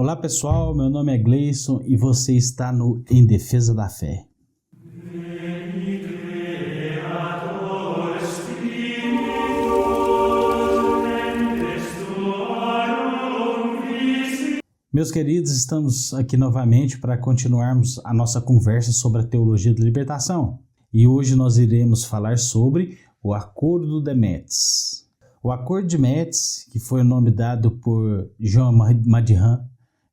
Olá pessoal, meu nome é Gleison e você está no Em Defesa da Fé. Meus queridos, estamos aqui novamente para continuarmos a nossa conversa sobre a teologia da libertação. E hoje nós iremos falar sobre o Acordo de Metz. O Acordo de Metz, que foi o nome dado por Jean Madiran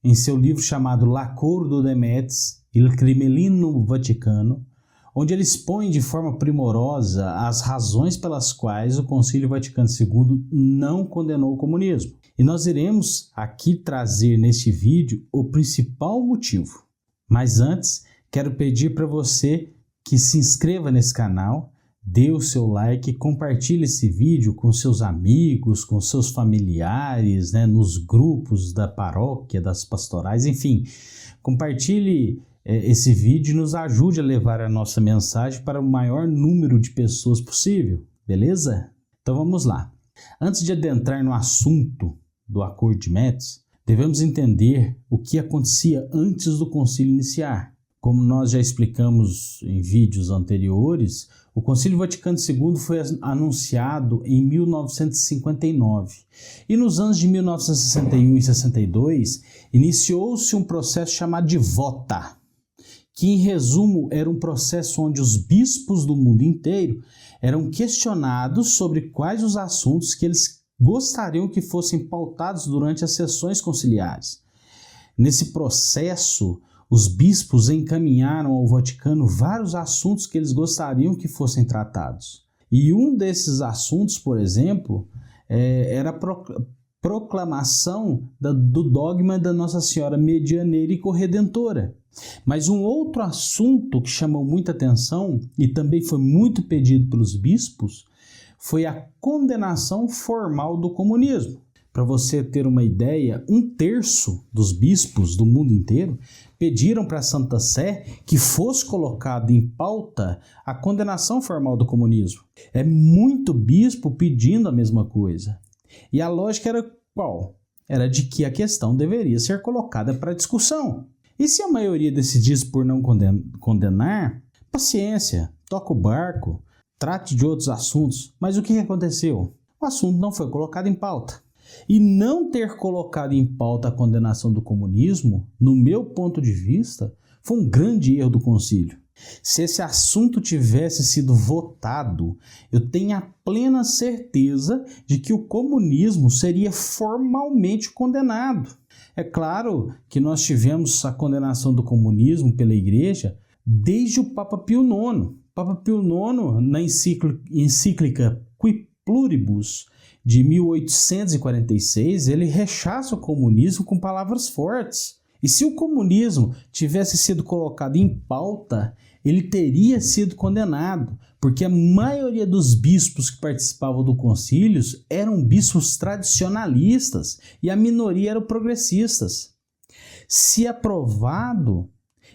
em seu livro chamado L'Accordo de Metz, Il Crimelino Vaticano, onde ele expõe de forma primorosa as razões pelas quais o Concílio Vaticano II não condenou o comunismo. E nós iremos aqui trazer neste vídeo o principal motivo. Mas antes, quero pedir para você que se inscreva nesse canal, dê o seu like, compartilhe esse vídeo com seus amigos, com seus familiares, nos grupos da paróquia, das pastorais, enfim. Compartilhe esse vídeo e nos ajude a levar a nossa mensagem para o maior número de pessoas possível, beleza? Então vamos lá. Antes de adentrar no assunto do Acordo de Metz, devemos entender o que acontecia antes do concílio iniciar. Como nós já explicamos em vídeos anteriores, o Concílio Vaticano II foi anunciado em 1959 e nos anos de 1961 e 62 iniciou-se um processo chamado de Vota, que em resumo era um processo onde os bispos do mundo inteiro eram questionados sobre quais os assuntos que eles gostariam que fossem pautados durante as sessões conciliares. Nesse processo, os bispos encaminharam ao Vaticano vários assuntos que eles gostariam que fossem tratados. E um desses assuntos, por exemplo, era a proclamação do dogma da Nossa Senhora Medianeira e Corredentora. Mas um outro assunto que chamou muita atenção e também foi muito pedido pelos bispos foi a condenação formal do comunismo. Para você ter uma ideia, 1/3 dos bispos do mundo inteiro pediram para a Santa Sé que fosse colocado em pauta a condenação formal do comunismo. É muito bispo pedindo a mesma coisa. E a lógica era qual? Era de que a questão deveria ser colocada para discussão. E se a maioria decidisse por não condenar, paciência, toca o barco, trate de outros assuntos. Mas o que aconteceu? O assunto não foi colocado em pauta. E não ter colocado em pauta a condenação do comunismo, no meu ponto de vista, foi um grande erro do concílio. Se esse assunto tivesse sido votado, eu tenho a plena certeza de que o comunismo seria formalmente condenado. É claro que nós tivemos a condenação do comunismo pela Igreja desde o Papa Pio IX. Papa Pio IX, na encíclica Qui Pluribus, de 1846, ele rechaça o comunismo com palavras fortes. E se o comunismo tivesse sido colocado em pauta, ele teria sido condenado, porque a maioria dos bispos que participavam do concílio eram bispos tradicionalistas e a minoria eram progressistas. Se aprovado,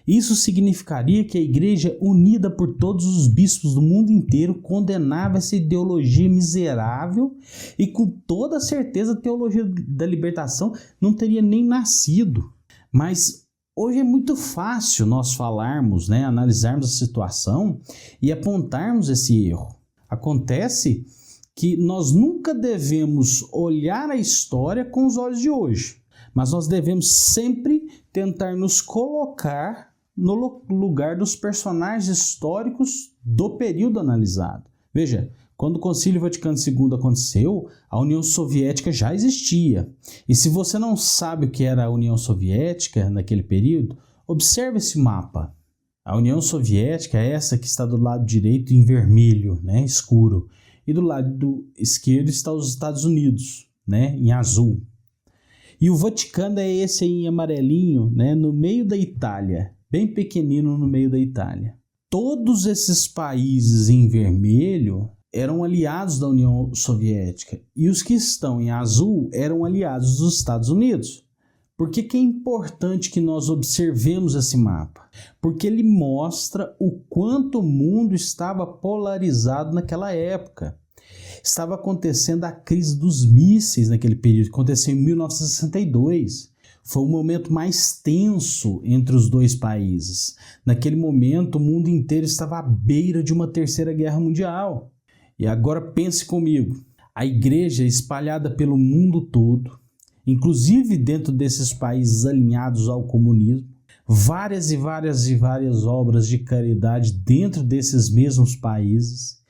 isso significaria que a Igreja, unida por todos os bispos do mundo inteiro, condenava essa ideologia miserável e com toda certeza a teologia da libertação não teria nem nascido. Mas hoje é muito fácil nós falarmos, analisarmos a situação e apontarmos esse erro. Acontece que nós nunca devemos olhar a história com os olhos de hoje, mas nós devemos sempre tentar nos colocar no lugar dos personagens históricos do período analisado. Veja, quando o Concílio Vaticano II aconteceu, a União Soviética já existia. E se você não sabe o que era a União Soviética naquele período, observe esse mapa. A União Soviética é essa que está do lado direito em vermelho, escuro. E do lado esquerdo está os Estados Unidos, em azul. E o Vaticano é esse aí em amarelinho, no meio da Itália. Bem pequenino no meio da Itália. Todos esses países em vermelho eram aliados da União Soviética e os que estão em azul eram aliados dos Estados Unidos. Por que é importante que nós observemos esse mapa? Porque ele mostra o quanto o mundo estava polarizado naquela época. Estava acontecendo a crise dos mísseis naquele período, que aconteceu em 1962. Foi o momento mais tenso entre os dois países. Naquele momento, o mundo inteiro estava à beira de uma terceira guerra mundial. E agora pense comigo, a igreja espalhada pelo mundo todo, inclusive dentro desses países alinhados ao comunismo, várias e várias obras de caridade dentro desses mesmos países,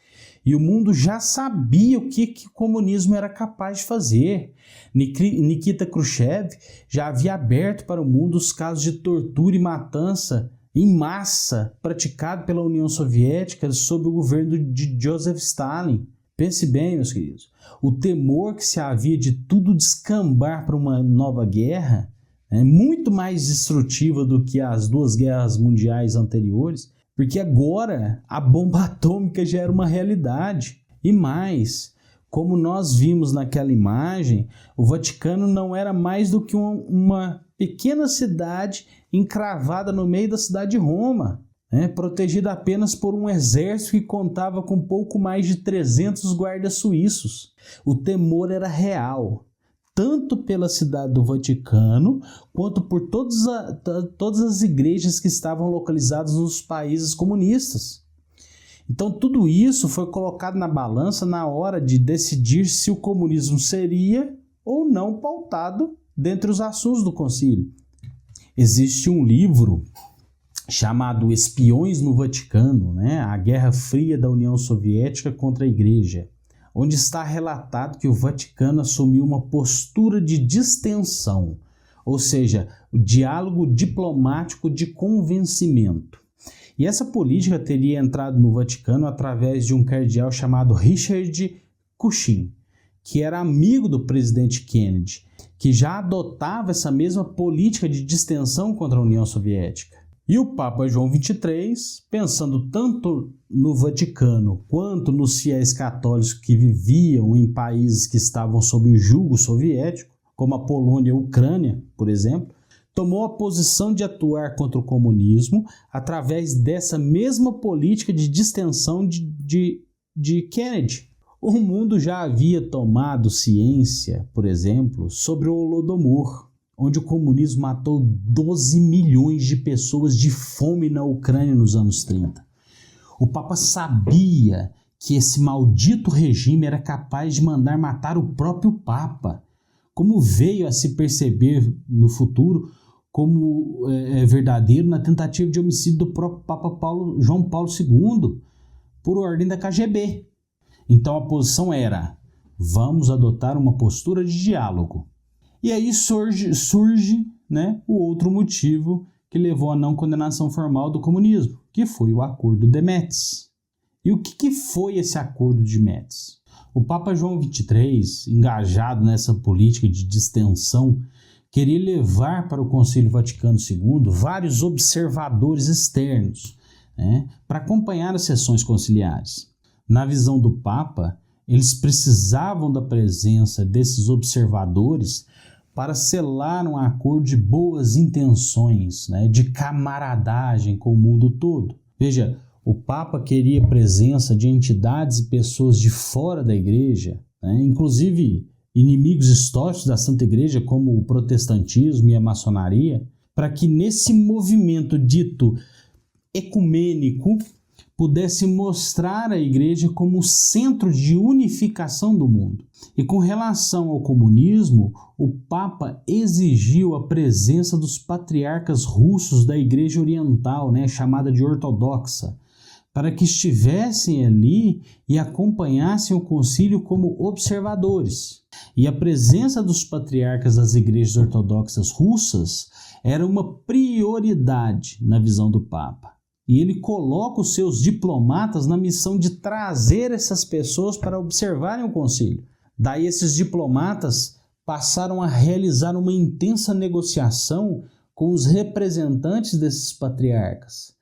e o mundo já sabia o que o comunismo era capaz de fazer. Nikita Khrushchev já havia aberto para o mundo os casos de tortura e matança em massa praticado pela União Soviética sob o governo de Joseph Stalin. Pense bem, meus queridos, o temor que se havia de tudo descambar para uma nova guerra, muito mais destrutiva do que as duas guerras mundiais anteriores, porque agora a bomba atômica já era uma realidade. E mais, como nós vimos naquela imagem, o Vaticano não era mais do que uma pequena cidade encravada no meio da cidade de Roma, protegida apenas por um exército que contava com pouco mais de 300 guardas suíços. O temor era real, tanto pela cidade do Vaticano, quanto por todas as igrejas que estavam localizadas nos países comunistas. Então tudo isso foi colocado na balança na hora de decidir se o comunismo seria ou não pautado dentre os assuntos do concílio. Existe um livro chamado Espiões no Vaticano, a Guerra Fria da União Soviética contra a Igreja, onde está relatado que o Vaticano assumiu uma postura de distensão, ou seja, o diálogo diplomático de convencimento. E essa política teria entrado no Vaticano através de um cardeal chamado Richard Cushing, que era amigo do presidente Kennedy, que já adotava essa mesma política de distensão contra a União Soviética. E o Papa João XXIII, pensando tanto no Vaticano quanto nos fiéis católicos que viviam em países que estavam sob o jugo soviético, como a Polônia e a Ucrânia, por exemplo, tomou a posição de atuar contra o comunismo através dessa mesma política de distensão de Kennedy. O mundo já havia tomado ciência, por exemplo, sobre o Holodomor, onde o comunismo matou 12 milhões de pessoas de fome na Ucrânia nos anos 30. O Papa sabia que esse maldito regime era capaz de mandar matar o próprio Papa, como veio a se perceber no futuro como verdadeiro na tentativa de homicídio do próprio Papa João Paulo II, por ordem da KGB. Então a posição era: vamos adotar uma postura de diálogo. E aí surge o outro motivo que levou à não condenação formal do comunismo, que foi o Acordo de Metz. E o que foi esse Acordo de Metz? O Papa João XXIII, engajado nessa política de distensão, queria levar para o Concílio Vaticano II vários observadores externos, para acompanhar as sessões conciliares. Na visão do Papa, eles precisavam da presença desses observadores para selar um acordo de boas intenções, de camaradagem com o mundo todo. Veja, o Papa queria a presença de entidades e pessoas de fora da Igreja, inclusive inimigos históricos da Santa Igreja, como o protestantismo e a maçonaria, para que nesse movimento dito ecumênico pudesse mostrar a Igreja como o centro de unificação do mundo. E com relação ao comunismo, o Papa exigiu a presença dos patriarcas russos da Igreja Oriental, chamada de ortodoxa, para que estivessem ali e acompanhassem o concílio como observadores. E a presença dos patriarcas das igrejas ortodoxas russas era uma prioridade na visão do Papa. E ele coloca os seus diplomatas na missão de trazer essas pessoas para observarem o concílio. Daí esses diplomatas passaram a realizar uma intensa negociação com os representantes desses patriarcas,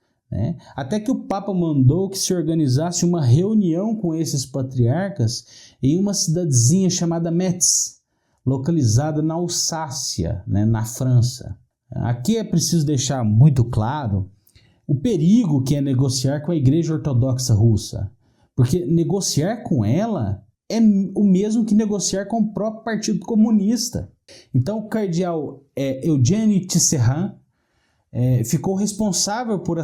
até que o Papa mandou que se organizasse uma reunião com esses patriarcas em uma cidadezinha chamada Metz, localizada na Alsácia, na França. Aqui é preciso deixar muito claro o perigo que é negociar com a Igreja Ortodoxa Russa, porque negociar com ela é o mesmo que negociar com o próprio Partido Comunista. Então, o cardeal Eugène Tisserand ficou responsável por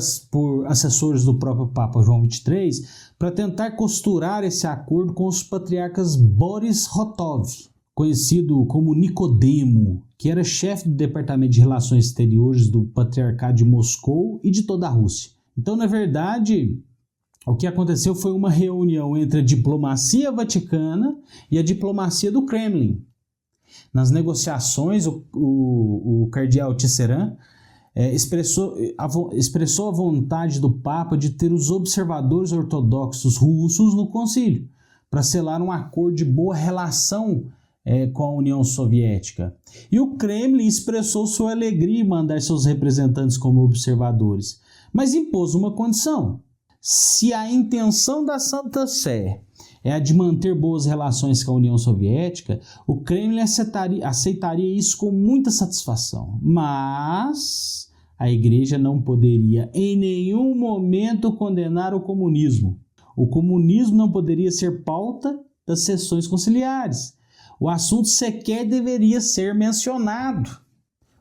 assessores do próprio Papa João XXIII para tentar costurar esse acordo com os patriarcas Boris Rotov, conhecido como Nicodemo, que era chefe do Departamento de Relações Exteriores do Patriarcado de Moscou e de toda a Rússia. Então, na verdade, o que aconteceu foi uma reunião entre a diplomacia vaticana e a diplomacia do Kremlin. Nas negociações, o cardeal Tisserand expressou a vontade do Papa de ter os observadores ortodoxos russos no concílio, para selar um acordo de boa relação com a União Soviética. E o Kremlin expressou sua alegria em mandar seus representantes como observadores, mas impôs uma condição: se a intenção da Santa Sé é a de manter boas relações com a União Soviética, o Kremlin aceitaria isso com muita satisfação, mas a Igreja não poderia em nenhum momento condenar o comunismo. O comunismo não poderia ser pauta das sessões conciliares. O assunto sequer deveria ser mencionado.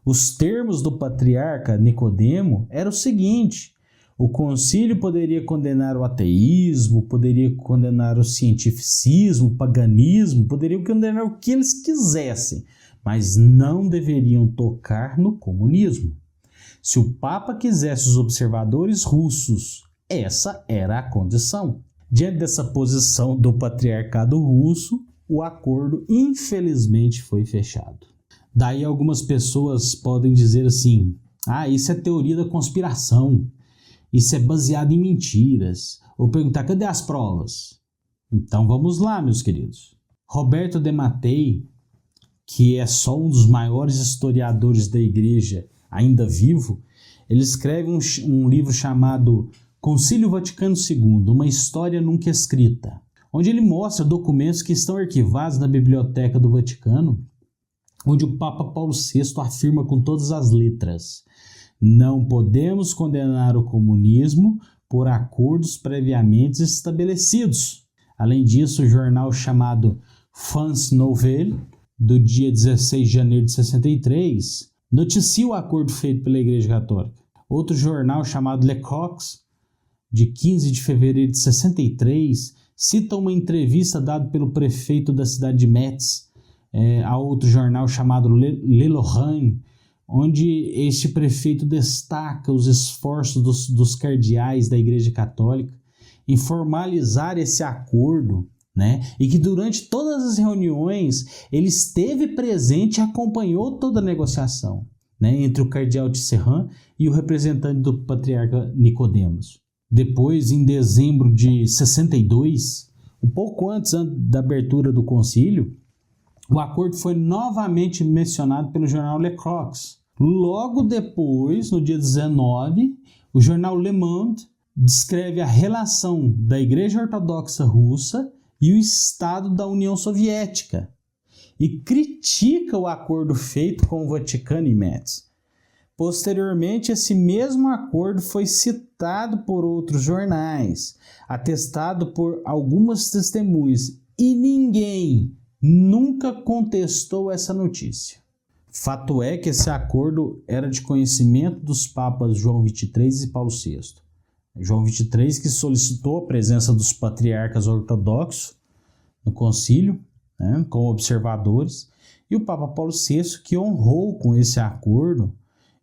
Os termos do patriarca Nicodemo eram o seguinte: o concílio poderia condenar o ateísmo, poderia condenar o cientificismo, o paganismo, poderiam condenar o que eles quisessem, mas não deveriam tocar no comunismo. Se o Papa quisesse os observadores russos, essa era a condição. Diante dessa posição do patriarcado russo, o acordo infelizmente foi fechado. Daí algumas pessoas podem dizer assim: isso é teoria da conspiração, isso é baseado em mentiras. Ou perguntar: cadê as provas? Então vamos lá, meus queridos. Roberto de Mattei, que é só um dos maiores historiadores da Igreja ainda vivo, ele escreve um livro chamado Concílio Vaticano II, uma história nunca escrita, onde ele mostra documentos que estão arquivados na Biblioteca do Vaticano, onde o Papa Paulo VI afirma com todas as letras: não podemos condenar o comunismo por acordos previamente estabelecidos. Além disso, o jornal chamado France Nouvelle, do dia 16 de janeiro de 63, noticia o acordo feito pela Igreja Católica. Outro jornal chamado Le Coq, de 15 de fevereiro de 63, cita uma entrevista dada pelo prefeito da cidade de Metz a outro jornal chamado Le Lorrain, onde este prefeito destaca os esforços dos cardeais da Igreja Católica em formalizar esse acordo, e que durante todas as reuniões ele esteve presente e acompanhou toda a negociação, entre o cardeal Tisserand e o representante do patriarca Nicodemos. Depois, em dezembro de 62, um pouco antes da abertura do concílio, o acordo foi novamente mencionado pelo jornal Le Croix. Logo depois, no dia 19, o jornal Le Monde descreve a relação da Igreja Ortodoxa Russa e o Estado da União Soviética e critica o acordo feito com o Vaticano em Metz. Posteriormente, esse mesmo acordo foi citado por outros jornais, atestado por algumas testemunhas, e ninguém nunca contestou essa notícia. Fato é que esse acordo era de conhecimento dos papas João XXIII e Paulo VI. João XXIII, que solicitou a presença dos patriarcas ortodoxos no concílio, como observadores, e o Papa Paulo VI, que honrou com esse acordo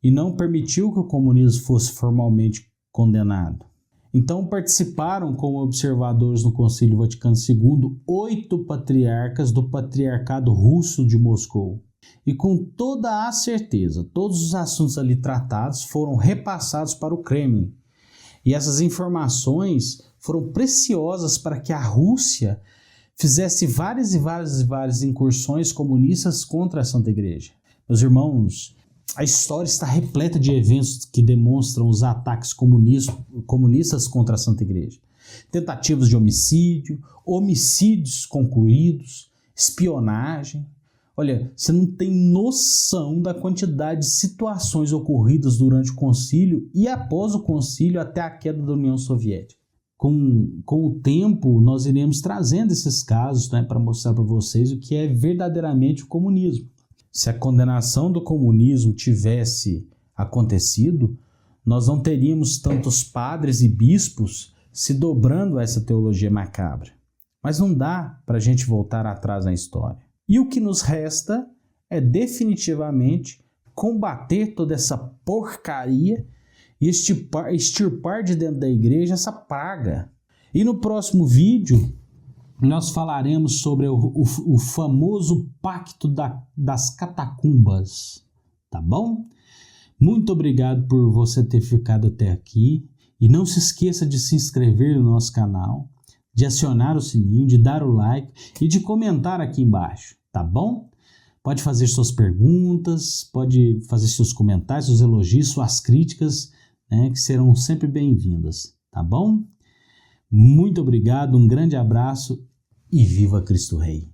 e não permitiu que o comunismo fosse formalmente condenado. Então participaram como observadores no Concílio Vaticano II 8 patriarcas do Patriarcado Russo de Moscou. E com toda a certeza, todos os assuntos ali tratados foram repassados para o Kremlin. E essas informações foram preciosas para que a Rússia fizesse várias incursões comunistas contra a Santa Igreja. Meus irmãos, a história está repleta de eventos que demonstram os ataques comunistas contra a Santa Igreja. Tentativas de homicídio, homicídios concluídos, espionagem. Olha, você não tem noção da quantidade de situações ocorridas durante o concílio e após o concílio até a queda da União Soviética. com o tempo, nós iremos trazendo esses casos, né, para mostrar para vocês o que é verdadeiramente o comunismo. Se a condenação do comunismo tivesse acontecido, nós não teríamos tantos padres e bispos se dobrando a essa teologia macabra. Mas não dá para a gente voltar atrás na história. E o que nos resta é definitivamente combater toda essa porcaria e extirpar de dentro da igreja essa praga. E no próximo vídeo, nós falaremos sobre o famoso pacto das catacumbas, tá bom? Muito obrigado por você ter ficado até aqui. E não se esqueça de se inscrever no nosso canal, de acionar o sininho, de dar o like e de comentar aqui embaixo, tá bom? Pode fazer suas perguntas, pode fazer seus comentários, seus elogios, suas críticas, né, que serão sempre bem-vindas, tá bom? Muito obrigado, um grande abraço e viva Cristo Rei!